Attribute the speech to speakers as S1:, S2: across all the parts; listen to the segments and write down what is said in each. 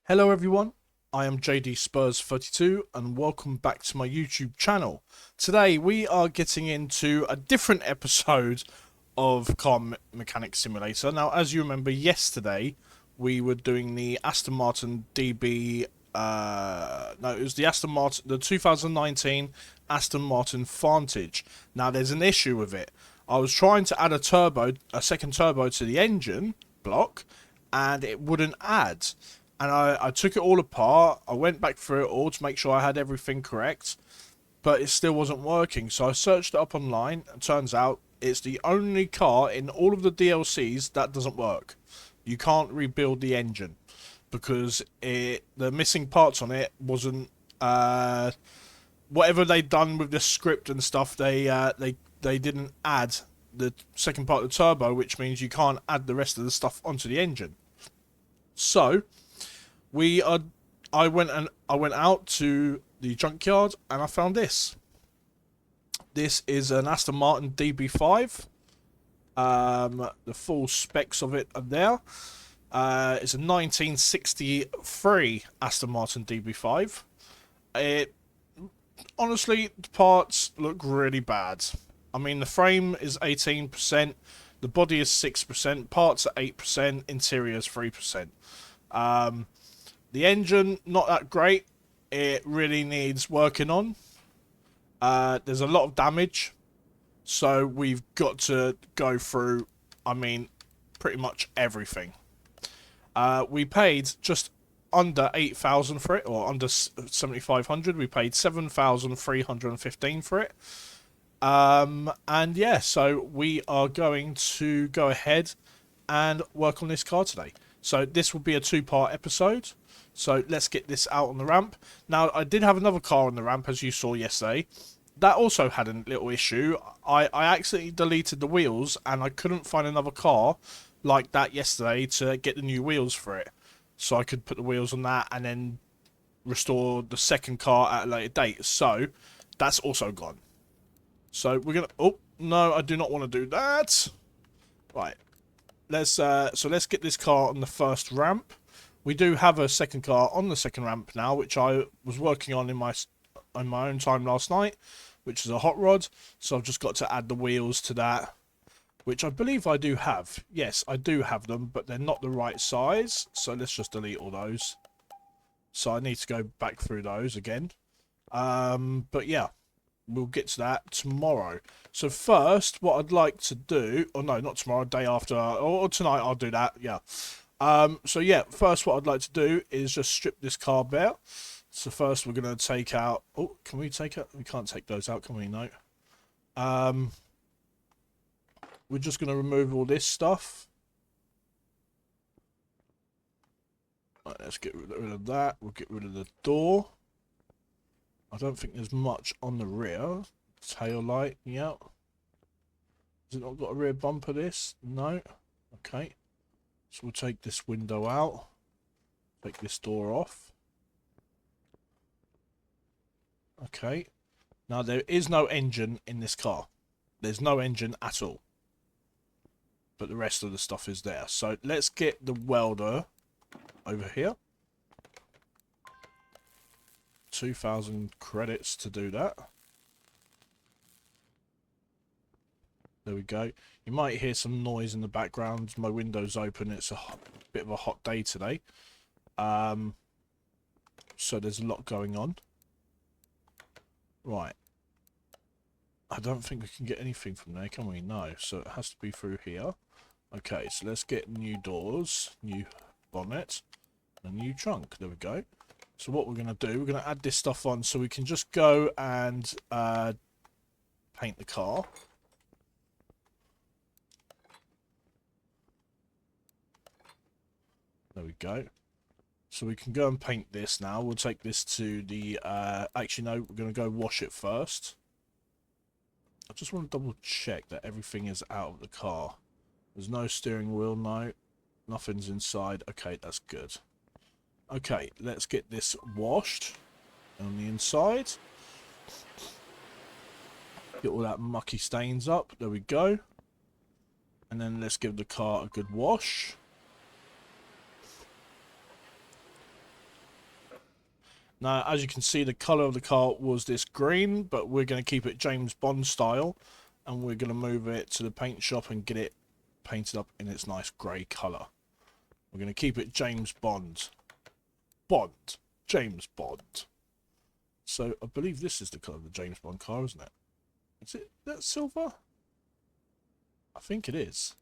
S1: Hello everyone, I am JD Spurs 32 and welcome back to my YouTube channel. Today we are getting into a different episode of Car Mechanic Simulator. Now, as you remember, yesterday we were doing the Aston Martin DB no, it was the Aston Martin, the 2019 Aston Martin Vantage. Now there's an issue with it. I was trying to add a second turbo to the engine block and it wouldn't add. And I took it all apart, I went back through it all to make sure I had everything correct, but it still wasn't working. So I searched it up online, and turns out it's the only car in all of the DLCs that doesn't work. You can't rebuild the engine, because the missing parts on it wasn't, whatever they'd done with the script and stuff, they didn't add the second part of the turbo, which means you can't add the rest of the stuff onto the engine. So I went out to the junkyard and I found this. This is an Aston Martin DB5. The full specs of it are there. It's a 1963 Aston Martin DB5. Honestly, the parts look really bad. I mean, the frame is 18%, the body is 6%, parts are 8%, interior is 3%. The engine, not that great. It really needs working on. There's a lot of damage, so we've got to go through, I mean, pretty much everything. We paid just under 8,000 for it, or under 7,500. We paid 7,315 for it. And yeah, so we are going to go ahead and work on this car today. So this will be a two-part episode. So let's get this out on the ramp. Now, I did have another car on the ramp, as you saw yesterday. That also had a little issue. I accidentally deleted the wheels, and I couldn't find another car like that yesterday to get the new wheels for it. So I could put the wheels on that and then restore the second car at a later date. So that's also gone. So we're going to... Oh, no, I do not want to do that. Right. So let's get this car on the first ramp. We do have a second car on the second ramp now, which I was working on in my own time last night, which is a hot rod. So I've just got to add the wheels to that, which I believe I do have. Yes, I do have them, but they're not the right size. So let's just delete all those. So I need to go back through those again. But yeah, we'll get to that tomorrow. So first, what I'd like to do... Oh, no, not tomorrow, day after. Or tonight, I'll do that, yeah. So yeah, first what I'd like to do is just strip this car bare. So first we're going to take out... Oh, can we take out... We can't take those out, can we? No. We're just going to remove all this stuff. Right, let's get rid of that. We'll get rid of the door. I don't think there's much on the rear. Tail light, yeah. Has it not got a rear bumper, this? No. Okay. So we'll take this window out. Take this door off. Okay. Now there is no engine in this car. There's no engine at all. But the rest of the stuff is there. So let's get the welder over here. 2,000 credits to do that. There we go. You might hear some noise in the background. My window's open. It's a bit of a hot day today. So there's a lot going on. Right. I don't think we can get anything from there, can we? No. So it has to be through here. Okay, so let's get new doors, new bonnet, and a new trunk. There we go. So what we're going to do, we're going to add this stuff on so we can just go and paint the car. There we go. So we can go and paint this now. We'll take this to the... actually, no, we're going to go wash it first. I just want to double check that everything is out of the car. There's no steering wheel, no. Nothing's inside. Okay, that's good. Okay, let's get this washed on the inside. Get all that mucky stains up. There we go. And then let's give the car a good wash. Now, as you can see, the colour of the car was this green, but we're going to keep it James Bond style, and we're going to move it to the paint shop and get it painted up in its nice grey colour. We're going to keep it James Bond. Bond. James Bond. So, I believe this is the colour of the James Bond car, isn't it? Is it that silver? I think it is.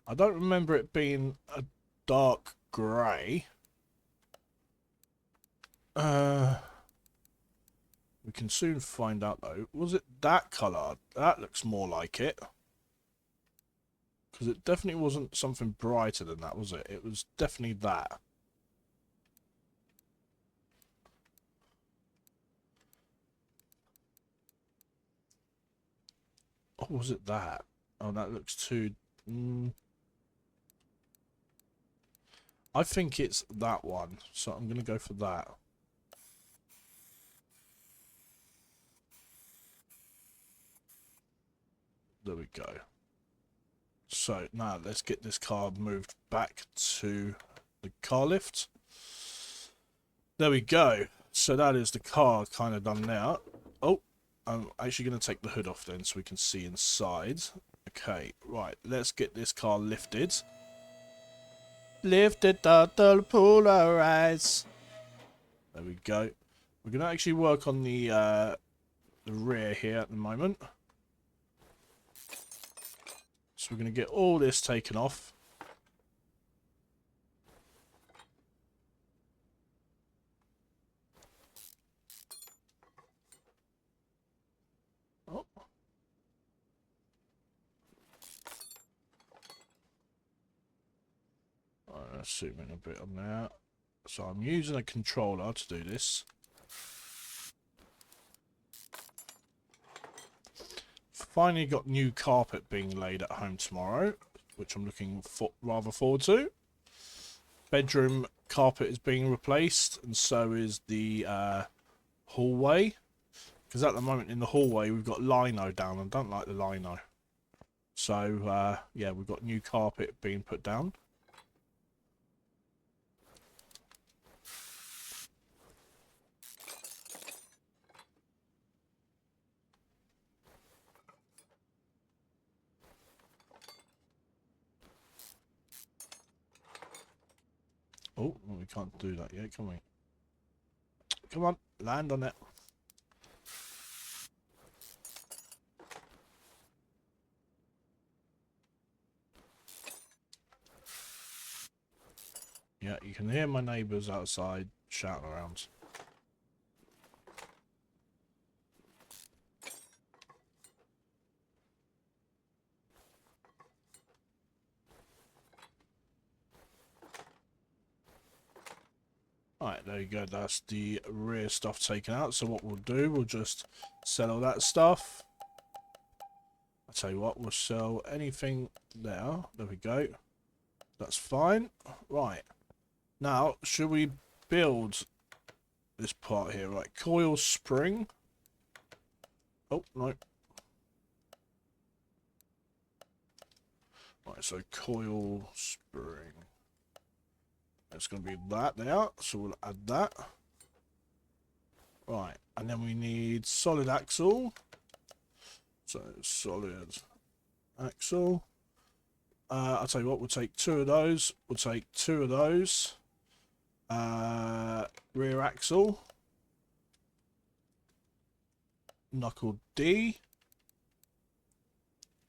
S1: I don't remember it being a dark grey. We can soon find out though. Was it that colour? That looks more like it. Because it definitely wasn't something brighter than that, was it? It was definitely that. Or was it that? Oh, that looks too... I think it's that one. So I'm going to go for that. There we go. So now let's get this car moved back to the car lift. There we go. So that is the car kind of done now. Oh, I'm actually going to take the hood off then so we can see inside. Okay, right. Let's get this car lifted. Lift it up, polarize. There we go. We're going to actually work on the rear here at the moment. So we're going to get all this taken off. Oh. Let's zoom in a bit on that. So I'm using a controller to do this. Finally got new carpet being laid at home tomorrow, which I'm looking rather forward to. Bedroom carpet is being replaced, and so is the hallway. Because at the moment in the hallway we've got lino down, and I don't like the lino. So yeah, we've got new carpet being put down. Oh, we can't do that yet, can we? Come on, land on it. Yeah, you can hear my neighbours outside shouting around. Alright, there you go. That's the rear stuff taken out. So what we'll do, we'll just sell all that stuff. I'll tell you what, we'll sell anything there. There we go. That's fine. Right. Now, should we build this part here? Right, coil spring. Oh, no. Right, so coil spring. It's going to be that there, so we'll add that. Right, and then we need solid axle. So, solid axle. I'll tell you what, we'll take 2 of those. We'll take 2 of those. Rear axle. Knuckle D.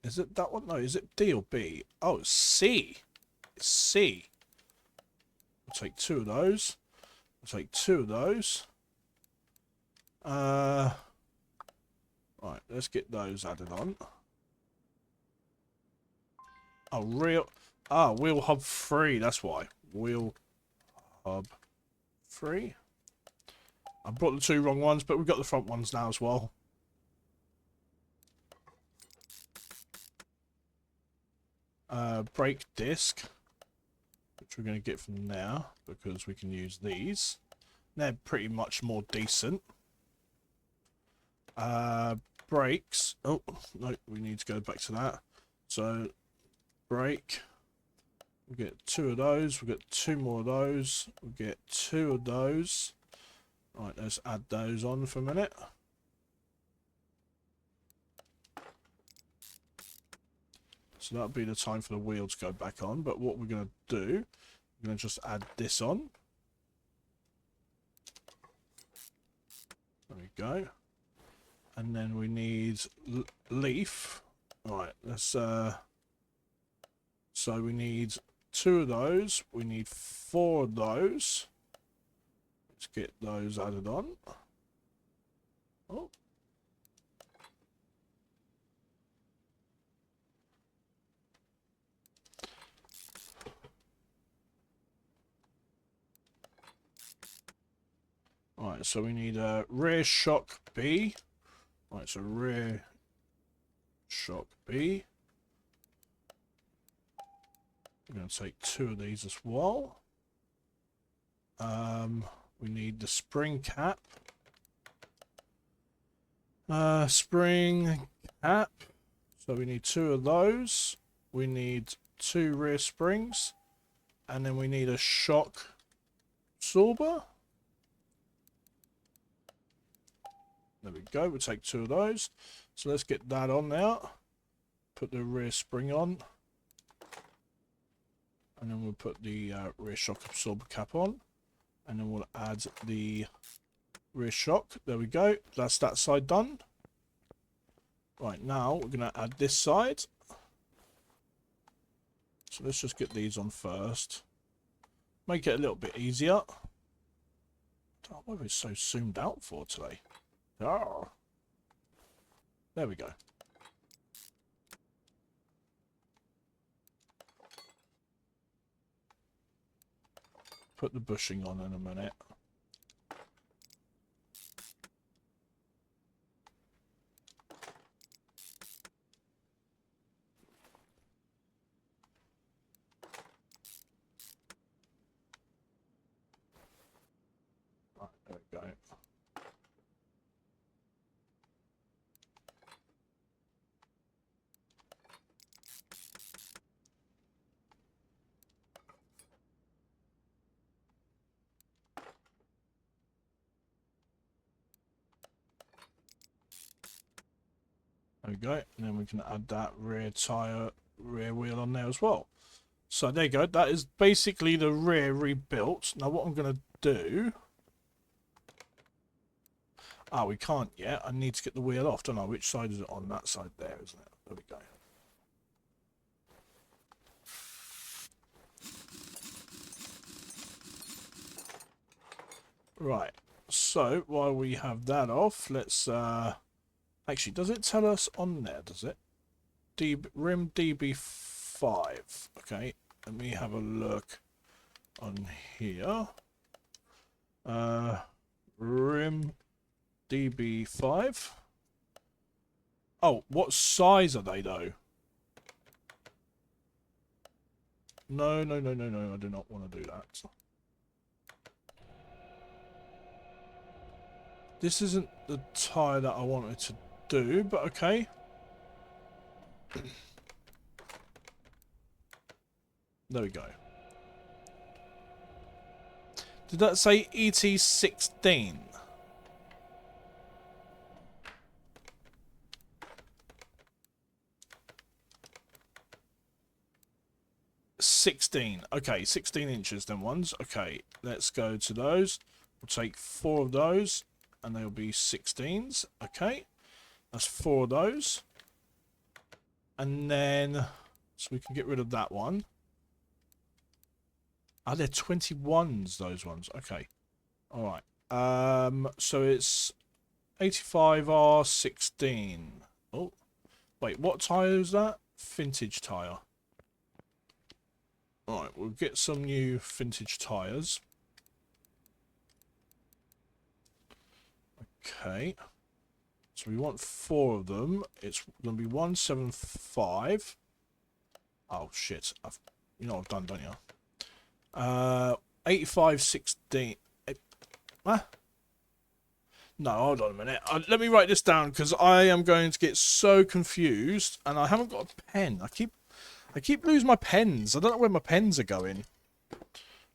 S1: Is it that one? No, is it D or B? Oh, it's C. It's C. We'll take 2 of those. We'll take 2 of those. Right, let's get those added on. Oh, wheel hub 3, that's why. Wheel hub 3. I brought the 2 wrong ones, but we've got the front ones now as well. Brake disc, which we're going to get from there, because we can use these. They're pretty much more decent. Brakes. Oh, no, we need to go back to that. So, brake. We'll get 2 of those. We'll get 2 more of those. We'll get 2 of those. Right, let's add those on for a minute. So that'll be the time for the wheel to go back on. But what we're going to do, we're going to just add this on. There we go. And then we need leaf. Alright, let's so we need 2 of those. We need 4 of those. Let's get those added on. Oh. Alright, so we need a rear shock B. Right, so rear shock B. We're going to take 2 of these as well. We need the spring cap. Spring cap. So we need 2 of those. We need 2 rear springs. And then we need a shock absorber. There we go. We'll take 2 of those. So let's get that on now. Put the rear spring on. And then we'll put the rear shock absorber cap on. And then we'll add the rear shock. There we go. That's that side done. Right, now we're going to add this side. So let's just get these on first. Make it a little bit easier. I don't know why it's so zoomed out for today. Oh. There we go. Put the bushing on in a minute. Right, there we go. There we go, and then we can add that rear tyre, rear wheel on there as well. So there you go, that is basically the rear rebuilt. Now what I'm going to do... Ah, we can't yet. I need to get the wheel off, don't I? Which side is it on? That side there, isn't it? There we go. Right, so while we have that off, let's... Actually, does it tell us on there, does it? Rim DB5. Okay, let me have a look on here. Rim DB5. Oh, what size are they, though? No, no, no, no, no, I do not want to do that. This isn't the tyre that I wanted to do, but okay. There we go. Did that say ET16? Okay, 16 inches then ones. Okay, let's go to those. We'll take 4 of those and they'll be 16s. Okay. That's 4 of those. And then, so we can get rid of that one. Ah, they're 21s, those ones. Okay. Alright. So it's 85R16. Oh. Wait, what tyre is that? Vintage tyre. Alright, we'll get some new vintage tyres. Okay. So we want 4 of them. It's going to be 175. Oh shit! You know what I've done, don't you? 8516. Huh? No, hold on a minute. Let me write this down because I am going to get so confused, and I haven't got a pen. I keep losing my pens. I don't know where my pens are going.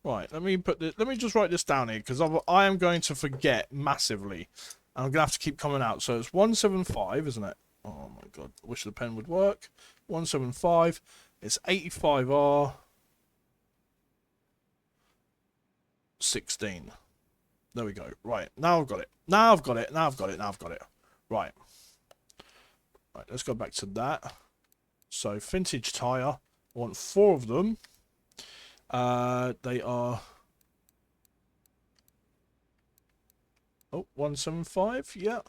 S1: Right, let me put this. Let me just write this down here because I am going to forget massively. And I'm gonna have to keep coming out. So it's 175, isn't it? Oh my god, I wish the pen would work. 175. It's 85R 16. There we go. Right, now I've got it. Now I've got it. Now I've got it. Now I've got it. Right. Right, let's go back to that. So, vintage tyre. I want 4 of them. They are... Oh, 175, yeah.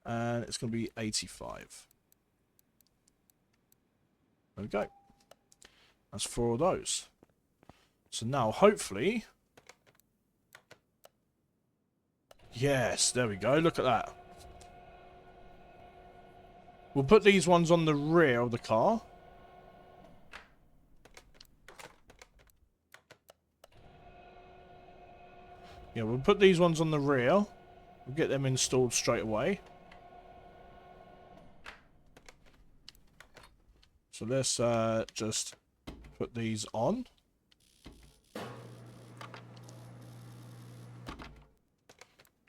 S1: And it's going to be 85. There we go. That's 4 of those. So now, hopefully... Yes, there we go. Look at that. We'll put these ones on the rear of the car. Yeah, we'll put these ones on the rear. We'll get them installed straight away. So let's just put these on.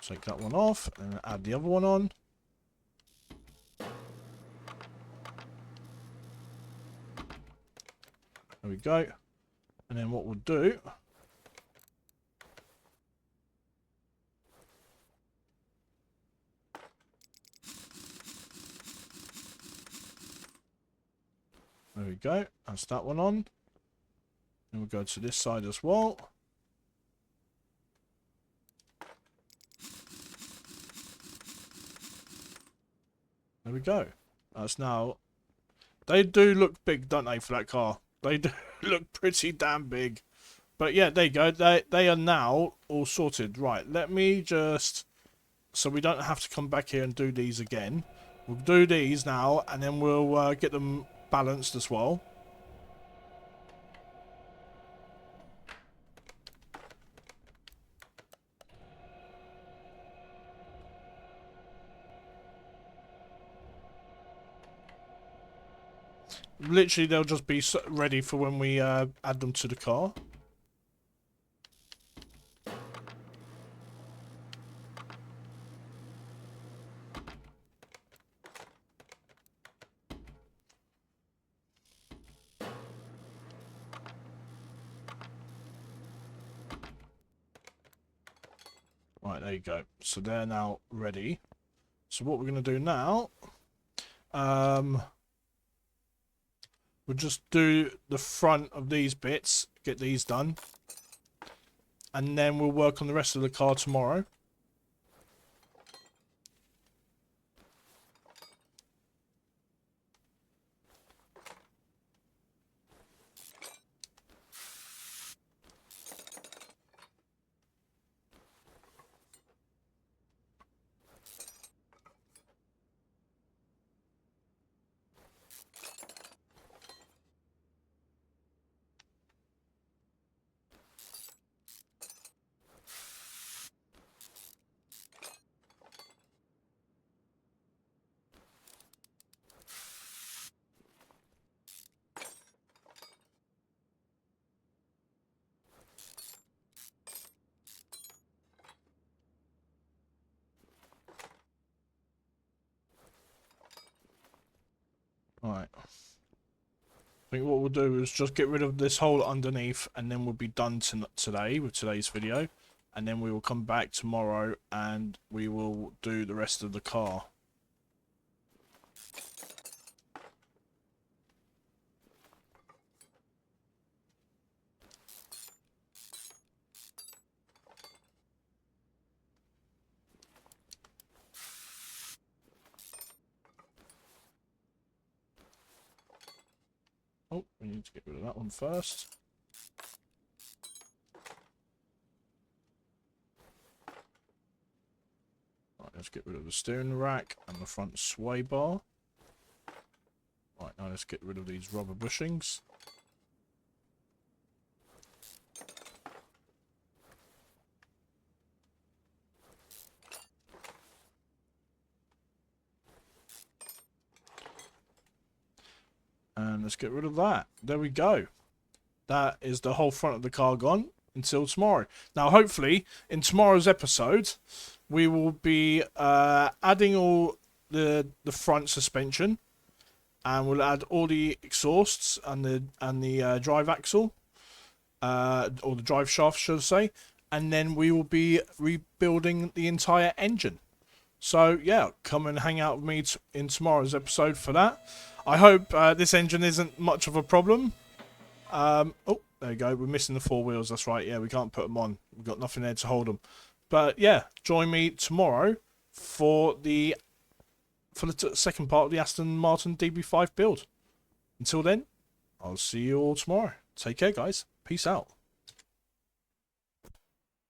S1: Take that one off and add the other one on. There we go. And then what we'll do... There we go. That's that one on. Then we'll go to this side as well. There we go. That's now... They do look big, don't they, for that car? They do look pretty damn big. But yeah, there you go. They are now all sorted. Right, let me just... So we don't have to come back here and do these again. We'll do these now, and then we'll get them balanced as well. Literally, they'll just be ready for when we add them to the car. Right, there you go. So they're now ready. So what we're going to do now... we'll just do the front of these bits, get these done, and then we'll work on the rest of the car tomorrow. Right. I think what we'll do is just get rid of this hole underneath, and then we'll be done today with today's video. And then we will come back tomorrow and we will do the rest of the car. Oh, we need to get rid of that one first. Right, let's get rid of the steering rack and the front sway bar. Right, now let's get rid of these rubber bushings. And let's get rid of that. There we go. That is the whole front of the car gone. until tomorrow. Now, hopefully, in tomorrow's episode, we will be adding all the front suspension, and we'll add all the exhausts and the drive axle, or the drive shaft, should I say, and then we will be rebuilding the entire engine. So yeah, come and hang out with me in tomorrow's episode for that. I hope this engine isn't much of a problem. Oh, there you go. We're missing the 4 wheels. That's right. Yeah, we can't put them on. We've got nothing there to hold them. But yeah, join me tomorrow for the second part of the Aston Martin DB5 build. Until then, I'll see you all tomorrow. Take care, guys. Peace out.